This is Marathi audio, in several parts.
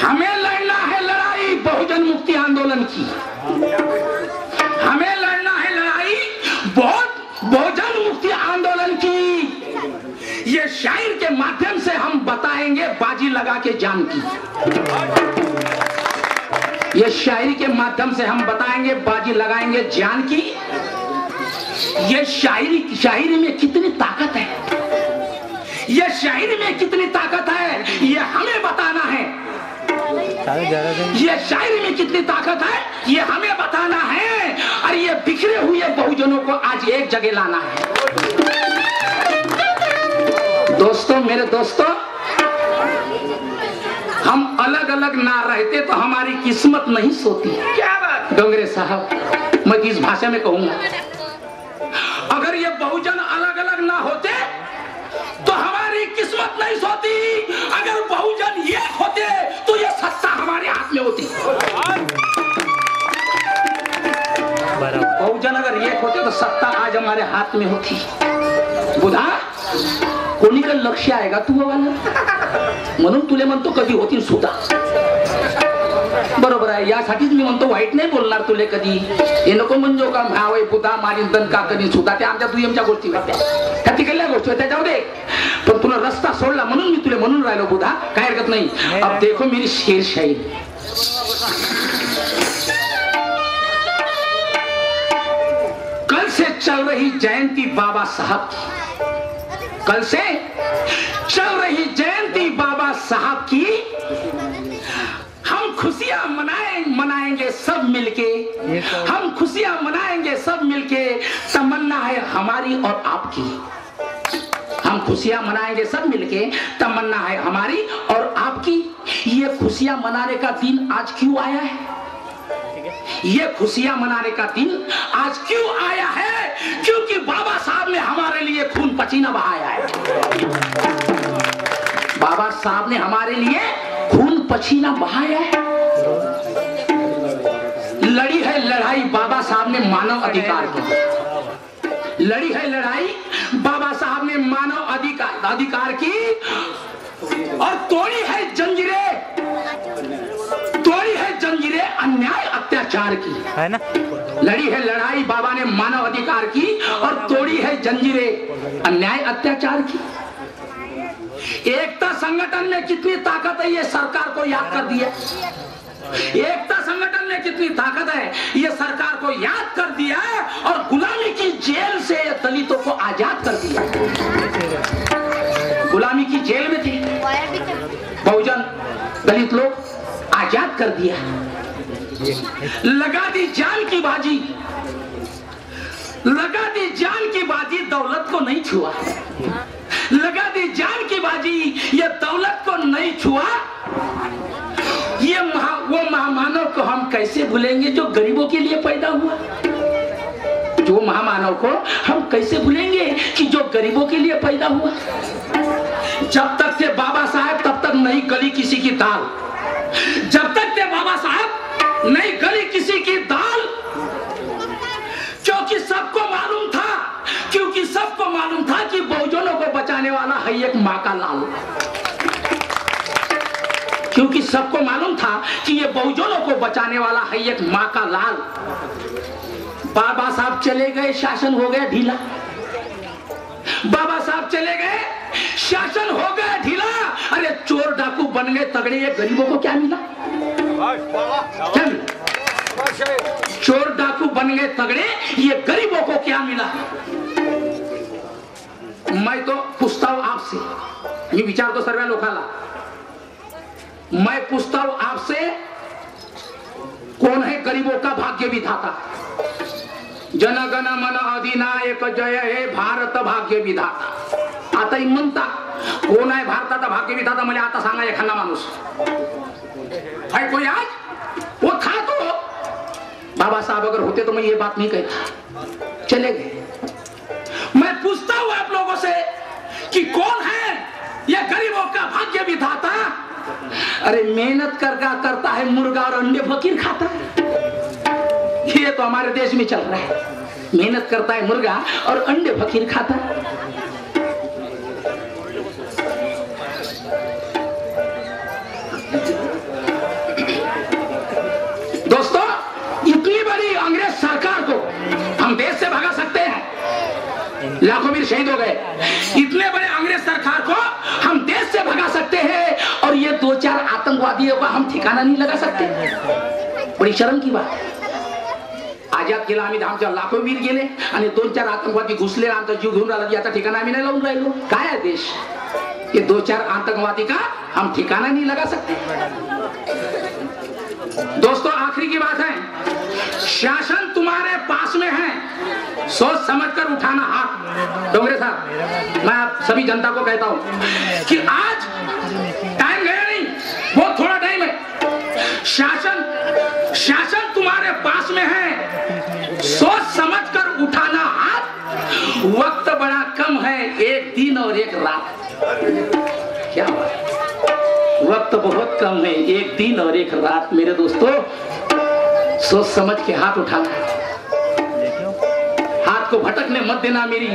हमें लड़ना है लड़ाई बहुजन मुक्ति आंदोलन की, हमें लड़ना है लड़ाई बहुजन मुक्ति आंदोलन की। ये शायर के माध्यम से हम बताएंगे बाजी लगा के जान की, ये शायरी के माध्यम से हम बताएंगे बाजी लगाएंगे जान की। ये शायरी में कितनी ताकत है, ये शायरी में कितनी ताकत है, ये हमें बताना है। ये शायरी में कितनी ताकत है, ये हमें बताना है, और ये बिखरे हुए बहुजनों को आज एक जगह लाना है। दोस्तों, मेरे दोस्तों, हम अलग अलग ना रहते तो हमारी किस्मत नहीं सोती। क्या बात डोंगरे साहब, मैं किस भाषा में कहूंगा, अगर ये बहुजन अलग अलग ना होते तो हमारी किस्मत नहीं सोती, अगर बहुजन ये होते तो ये सत्ता हमारे हाथ में होती। बहुजन अगर एक होते तो सत्ता आज हमारे हात में होती। बुधा कोणी का लक्ष आहे का तू बाबांना, म्हणून तुले म्हणतो कधी होतील सुद्धा। बरोबर आहे, यासाठीच मी म्हणतो वाईट नाही बोलणार तुले कधी, हे नको म्हणजे का भावय बुधा मारीन दन का कधी सुद्धा, त्या आमच्या दुय्यमच्या गोष्टी होत्या, त्या तिकडल्या गोष्टी होत्या, जाऊ दे। पण तुला रस्ता सोडला म्हणून मी तुले म्हणून राहिलो बुधा, काय हरकत नाही। अब देखो मेरी शेर शायरी, कल से चल रही जयंती बाबा साहब की, कल से चल रही जयंती बाबा साहब की, हम खुशियां मनाएंगे सब मिलके, हम खुशियां मनाएंगे सब मिलके, तमन्ना है हमारी और आपकी। हम खुशियां मनाएंगे सब मिलके, तमन्ना है हमारी और आपकी। ये खुशियां मनाने का दिन आज क्यों आया है, ये खुशियां मनाने का दिन आज क्यों आया है, क्योंकि बाबा साहब ने हमारे लिए खून पसीना बहाया है। बाबा साहब ने हमारे लिए खून पसीना बहाया है। लड़ी है लड़ाई बाबा साहब ने मानव अधिकार की, लड़ी है लड़ाई बाबा साहब ने मानव अधिकार की, और तोड़ी है जंजीरें अन्याय अत्याचार की, है ना। लड़ी है लड़ाई बाबा ने मानव अधिकार की, और तोड़ी है जंजीरें अन्याय अत्याचार की। एकता संगठन में कितनी ताकत है, ये सरकार को याद कर दिया। एकता संगठन में कितनी ताकत है, ये सरकार को याद कर दिया, और गुलामी की जेल से दलितों को आजाद कर दिया। गुलामी की जेल में थे बहुजन, दलित लोग आजाद कर दिया। लगा दी जान की बाजी, लगा दी जान की बाजी, दौलत को नहीं छुआ। लगा दी जान की बाजी, ये दौलत को नहीं छुआ। ये वो महामानव को हम कैसे भूलेंगे जो गरीबों के लिए पैदा हुआ। जो महामानव को हम कैसे भूलेंगे कि जो गरीबों के लिए पैदा हुआ। जब तक थे बाबा साहब तब तक नहीं गली किसी की दाल, जब तक थे बाबा साहब नहीं गली किसी की दाल, क्योंकि सबको मालूम था, क्योंकि सबको मालूम था कि बहुजनों को बचाने वाला है एक माँ का लाल। क्योंकि सबको मालूम था कि ये बहुजनों को बचाने वाला है एक माँ का लाल। बाबा साहब चले गए, शासन हो गया ढीला। बाबा साहब चले गए, शासन हो गया ढीला। अरे चोर डाकू बन गए तगड़े, ये गरीबों को क्या मिला, क्या मिला? चोर डाकू बन गए तगड़े, ये गरीबों को क्या मिला? मैं तो पूछता हूं आपसे, मी विचारतो सर्व लोकांना, मैं पूछता हूं आपसे, कौन है गरीबों का भाग्य विधाता? जनगण मन अधिनायक जय हे भारत भाग्य विधाता। आता म्हणता कोण आहे भारताचा भाग्य विधाता? मला आता सांगा एखादा माणूस है कोई आज? वो था तो बाबा साहब अगर होते तो मैं ये बात नहीं कहता, चले गए। मैं पूछता हूं आप लोगों से कि कौन है ये गरीबों का भाग्य विधाता? अरे मेहनत करता है मुर्गा और अंडे फकीर खाता है। ये तो हमारे देश में चल रहा है, मेहनत करता है मुर्गा और अंडे फकीर खाता है। लाखों वीर शहीद हो गए। इतने बड़े अंग्रेज सरकार को हम देश से भगा सकते हैं और ये 2-4 आतंकवादियों का हम ठिकाना नहीं लगा सकते। बड़ी शर्म की बात। आजाद केला आम्ही आमच्या लाखो वीर गेले आणि 2-4 आतंकवादी घुसले, आमचा जीव घेऊन राहिला, याचा ठिकाणा आम्ही नाही लावून राहिलो। काय आहे देश? ये 2-4 आतंकवादी का हम ठिकाना नहीं लगा सकते। दोस्तों आखिरी की बात है, शासन तुम्हारे पास में है, सोच समझकर उठाना हाथ। डोंगरे साहब, मैं आप सभी जनता को कहता हूं कि आज टाइम गया नहीं, बहुत थोड़ा टाइम है। शासन तुम्हारे पास में है, सोच समझकर उठाना हाथ। वक्त बड़ा कम है, एक दिन और एक रात। क्या बात, वक्त बहुत कम है, एक दिन और एक रात। मेरे दोस्तों सोच समझ के हाथ उठाना, हाथ को भटकने मत देना। मेरी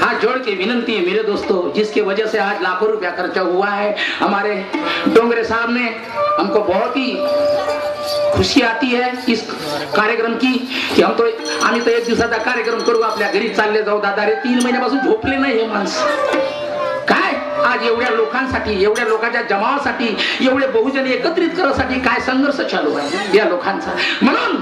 हाथ जोड़ के विनंती है मेरे दोस्तों, जिसकी वजह से आज लाखों रुपया खर्चा हुआ है। हमारे डोंगरे साहब ने हमको बहुत ही खुशी आती है इस कार्यक्रम की की आम्ही तो एक दिवसाचा कार्यक्रम करू, आपल्या घरी चालले जाऊ। दादा रे 3 महिन्यापासून झोपले नाही हे माणसं। काय आज एवढ्या लोकांसाठी, एवढ्या लोकांच्या जमावासाठी, एवढे बहुजन एकत्रित करण्यासाठी काय संघर्ष चालू आहे या लोकांचा। म्हणून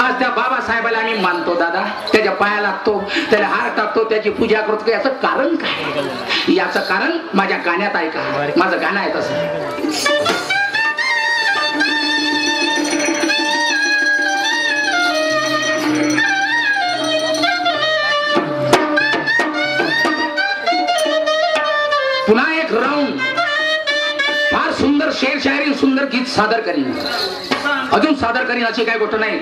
आज त्या बाबासाहेबाला आम्ही मानतो दादा, त्याच्या पाया लागतो, त्याला हार टाकतो, त्याची पूजा करतो। याचं कारण काय? याचं कारण माझ्या गाण्यात ऐका, माझं गाणं आहे तसं। पुन्हा एक राऊंड फार सुंदर शेर शायरी, सुंदर गीत सादर करीन, अजून सादर करीन अशी काही गोष्ट नाही।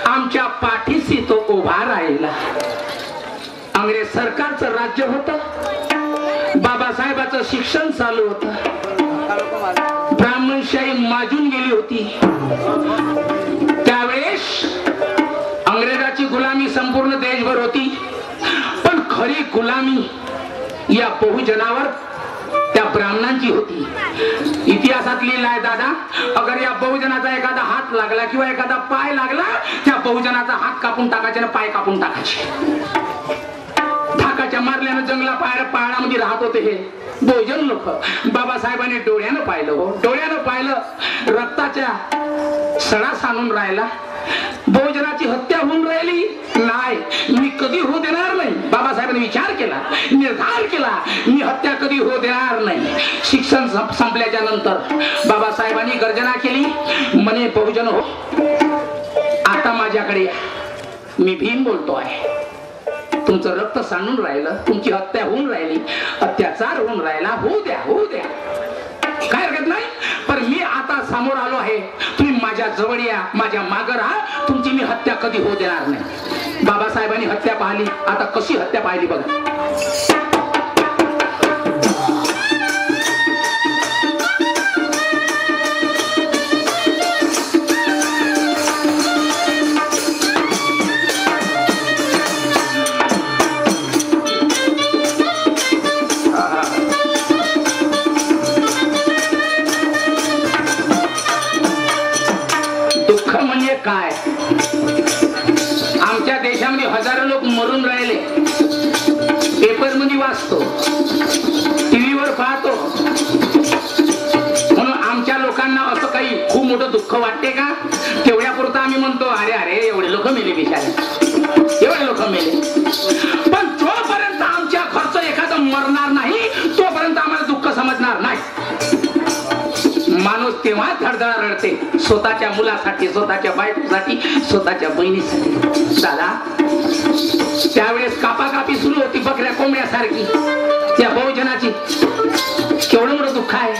आमच्या पाठीशी तो उभा राहिला। अंग्रेज सरकारचं राज्य होतं, बाबासाहेबांचं शिक्षण चालू होतं, ब्राह्मणशाही माजून गेली होती। त्यावेळेस अंग्रेजाची गुलामी संपूर्ण देशभर होती, पण खरी गुलामी या बहुजनावर त्या ब्राह्मणांची होती. इतिहासात लिहिलं आहे दादा, अगर या बहुजनाचा एखादा हात लागला किंवा एखादा पाय लागला, त्या बहुजनाचा हात कापून टाकायचे आणि पाय कापून टाकायचे. धाकाच्या मारल्यानं जंगला पहाडामध्ये राहत होते हे बहुजन लोक. बाबासाहेबांनी डोळ्यानं पाहिलं, हो डोळ्यानं पाहिलं, रक्ताच्या सडा सांडून राहिला, बहुजनाची हत्या होऊन राहिली. नाही, मी कधी होऊ देणार नाही. बाबासाहेबांनी विचार केला, निर्धार केला, मी हत्या कधी होऊ देणार नाही. शिक्षण संपल्याच्या नंतर बाबासाहेबांनी गर्जना केली, म्हणे बहुजन हो, आता माझ्याकडे मी भीम बोलतो आहे. तुमचं रक्त सांडून राहिलं, तुमची हत्या होऊन राहिली, अत्याचार होऊन राहिला, होऊ द्या होऊ द्या, काय हरकत नाही. पण मी आता समोर आलो आहे, तुम्ही माझ्या जवळ या, माझ्या मागं राहा, तुमची मी हत्या कधी होऊ देणार नाही. बाबासाहेबांनी हत्या पाहिली. आता कशी हत्या पाहिली बघा. काय आमच्या देशामध्ये हजारो लोक मरून राहिले, पेपर मध्ये वाचतो, टीव्हीवर पाहतो, म्हणून आमच्या लोकांना असं काही खूप मोठं दुःख वाटते का? तेवढ्यापुरतं आम्ही म्हणतो अरे अरे एवढे लोक मेले, बिचारे एवढे लोक मेले. पण जोपर्यंत आमच्या खर्च एखादं मरणार नाही, तोपर्यंत आम्हाला दुःख समजणार नाही. माणूस तेव्हा धडधडा रडते, स्वतःच्या मुलासाठी, स्वतःच्या बायकोसाठी, स्वतःच्या बहिणीसाठी. दादा, त्यावेळेस कापाकापी सुरू होती बकऱ्या कोंबड्यासारखी त्या बहुजनाची. केवढं मोठं दुःख आहे.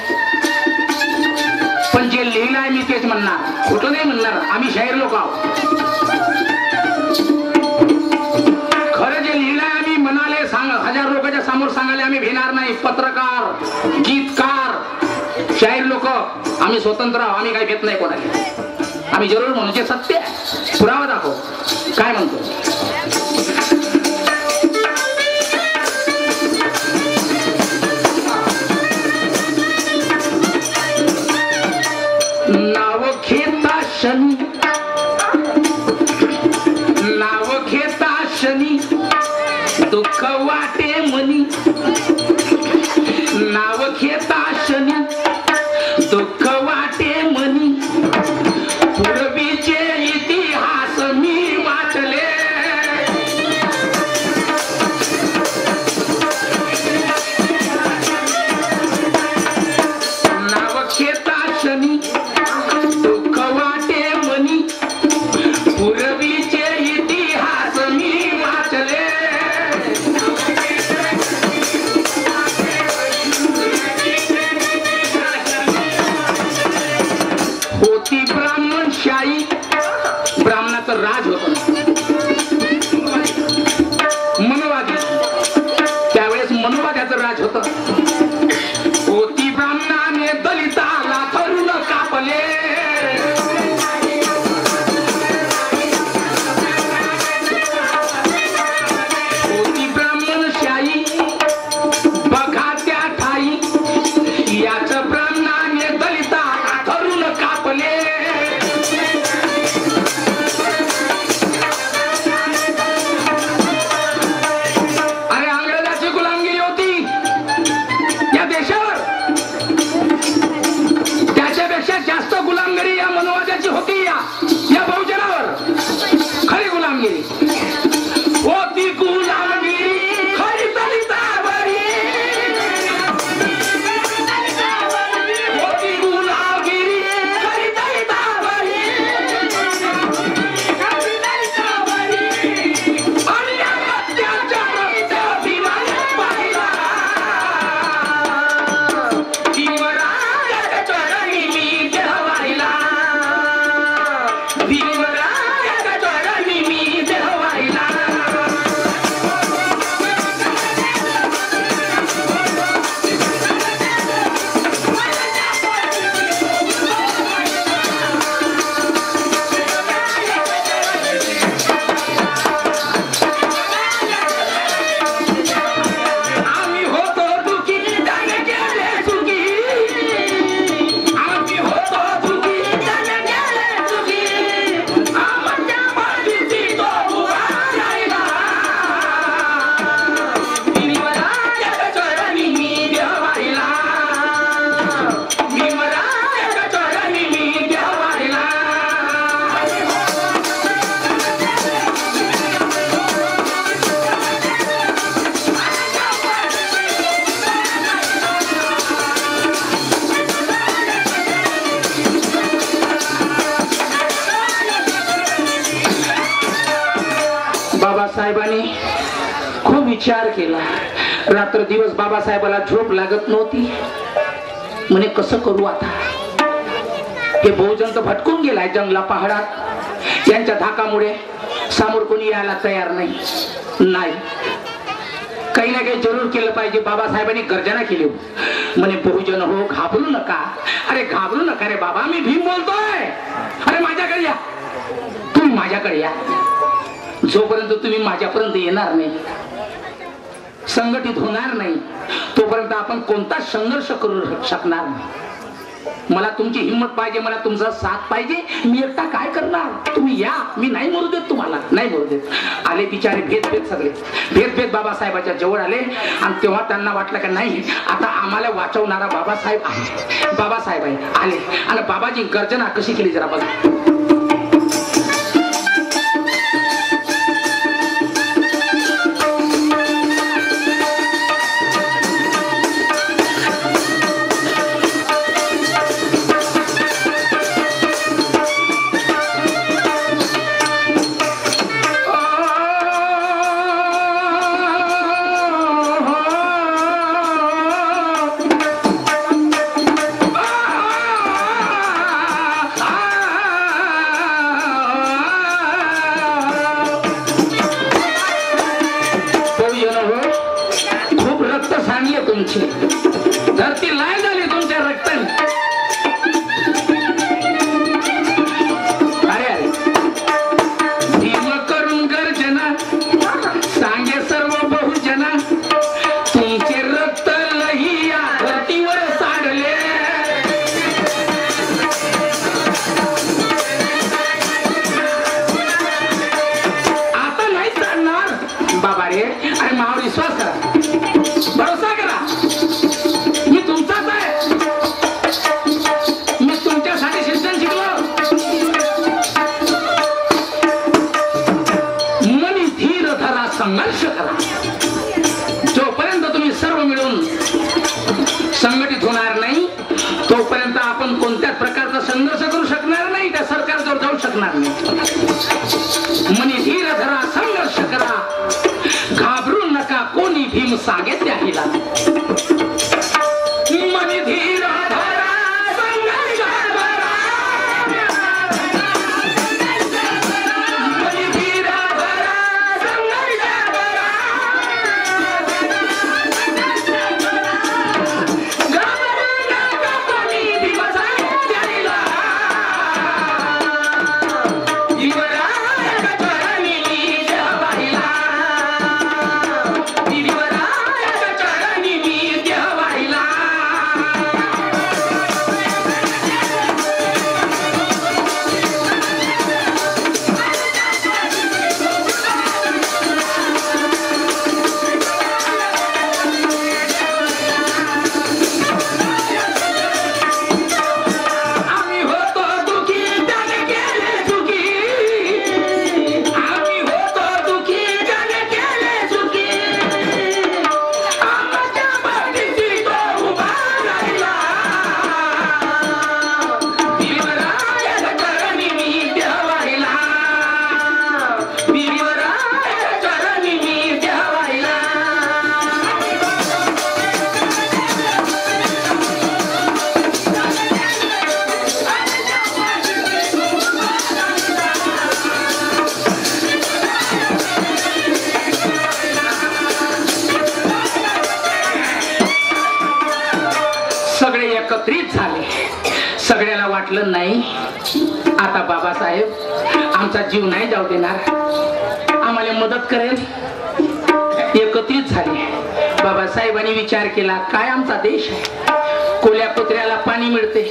पण जे लिहिलं आहे मी तेच म्हणणार, खोटं नाही म्हणणार. आम्ही शाहीर लोक आहोत. खरं जे लिहिलं आहे आम्ही म्हणाले, हजार लोकांच्या समोर सांगायला आम्ही भेणार नाही. पत्रकार, गीतकार, शाहीर लोक आम्ही स्वतंत्र आहोत. आम्ही काही भेट नाही कोणाला. आम्ही जरूर म्हणू जे सत्य आहे, पुरावा दाखव. काय म्हणतो? नाव घेता शनी, नाव घेता शनी, दुःख वाटे मनी. नाव घेता शनी, दुःख वाटे मनी. पूर्वीचे इतिहास मी वाचले, नाव घेता शनी, दुःख वाटे मनी. पूर्वीचे इतिहास मी वाचले. होती ब्राह्मणशाही, ब्राह्मणाचं राज होत. मनोवादी, त्यावेळेस मनोवाद्याचं राज होत. होती ब्राह्मणाने दलिताला धरून कापले. होती ब्राह्मणशाही, बघा त्या ठाई, याच ब्राह्मणाने दलिताला धरून कापले. अरे अंग्रेजाची गुलामगिरी होती. विचार केला. रात्र दिवस बाबासाहेबाला झोप लागत नव्हती. म्हणे कसं करू आता. हे बहुजन तर भटकून गेलाय जंगला पहाडात. यांच्या धाकामुळे समोर कोणी यायला तयार नाही. काही ना काही जरूर केलं पाहिजे. बाबासाहेबांनी गर्जना केली. म्हणे बहुजन हो, घाबरू नका. अरे घाबरू नका रे बाबा, मी भीम बोलतोय. अरे माझ्याकडे या, तुम्ही माझ्याकडे या. जोपर्यंत तुम्ही माझ्यापर्यंत येणार नाही, संघटित होणार नाही, तोपर्यंत आपण कोणताच संघर्ष करू शकणार नाही. मला तुमची हिंमत पाहिजे, मला तुमचा साथ पाहिजे. मी एकटा काय करणार. तुम्ही या, मी नाही मरू देत तुम्हाला, नाही मरू देत. आले बिचारे भेद सगळे भेद बाबासाहेबाच्या जवळ आले. आणि तेव्हा त्यांना वाटलं की नाही, आता आम्हाला वाचवणारा बाबासाहेब आहे. बाबासाहेब आहे. आले आणि बाबाजी गर्जना कशी केली जरा बघा. धरती लाल झाली तुमच्या रक्ताने. अरे अरे भीम करून गर्जना सांगे सर्व बहुजना, तुमचे रक्त लही या धरतीवर सांडले. आता नाही चालणार बाबा रे. अरे मावर विश्वास करा, भरोसा करा. मी तुमचाच आहे. मी तुमच्यासाठी शिक्षण शिकलो. मनी धीर धरा, संघर्ष करा. जोपर्यंत तुम्ही सर्व मिळून संघटित होणार नाही, तोपर्यंत आपण कोणत्याच प्रकारचा संघर्ष करू शकणार नाही, त्या सरकारजवळ जाऊ शकणार नाही. मनी धीर धरा, संघर्ष करा. घाबरू नका, कोणी भीम सांगे त्याला. मनी धीर धरा, संघर्ष करा. मनी धीर धरा, संघर्ष करा. घाबरू नका, कोणी भीम सांगे त्याला. युवराज चरणी मी देवाहिला. युवराज चरणी मी देवाहिला. आम्ही होतो दुखी, त्याने केले सुखी. आम्ही होतो दुखी, त्याने केले सुखी. आमच्या पाठीशी तो उभा राहिला. युवराज चरणी मी देवाहिला. युवराज चरणी मी देवाहिला. सगळे एकत्रित झाले. सगळ्याला वाटलं नाही, आता बाबासाहेब आमचा जीव नाही जाऊ देणार, आम्हाला मदत करेल. एकत्रित झाले. बाबासाहेबांनी विचार केला, काय आमचा देश आहे. कोल्या कुत्र्याला पाणी मिळते,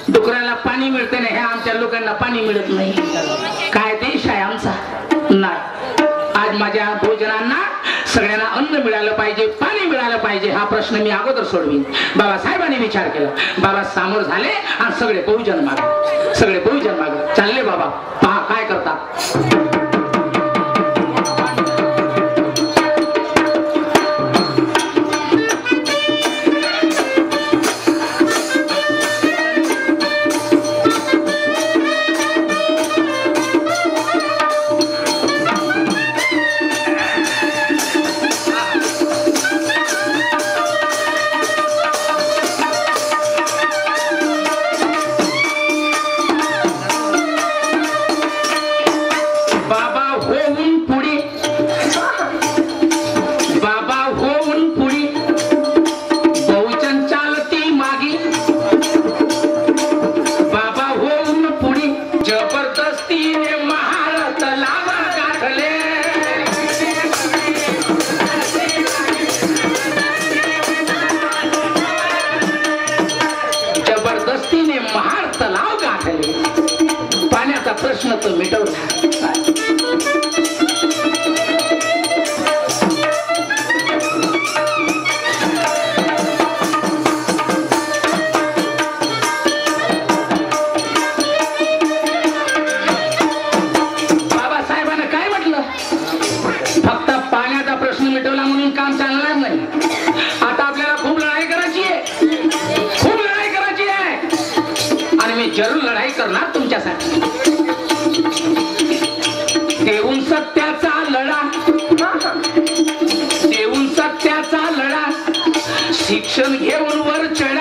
डुकराला पाणी मिळते नाही, ह्या आमच्या लोकांना पाणी मिळत नाही. काय देश आहे आमचा. नाही, आज माझ्या भोजनांना सगळ्यांना अन्न मिळालं पाहिजे, पाणी मिळालं पाहिजे, हा प्रश्न मी अगोदर सोडवीन. बाबासाहेबांनी विचार केला. बाबा समोर झाले आणि सगळे बहुजन मागे, सगळे बहुजन मागे चालले. बाबा पहा काय करतात. होतं मिटवलं. बाबासाहेबांना काय म्हटलं? फक्त पाण्याचा प्रश्न मिटवला म्हणून काम चालणार नाही. आता आपल्याला खूप लढाई करायची आहे, खूप लढाई करायची आहे आणि मी जरूर लढाई करणार तुमच्यासाठी. देऊन सत्याचा लढा, देऊन सत्याचा लढा, शिक्षण घेऊन वर चढ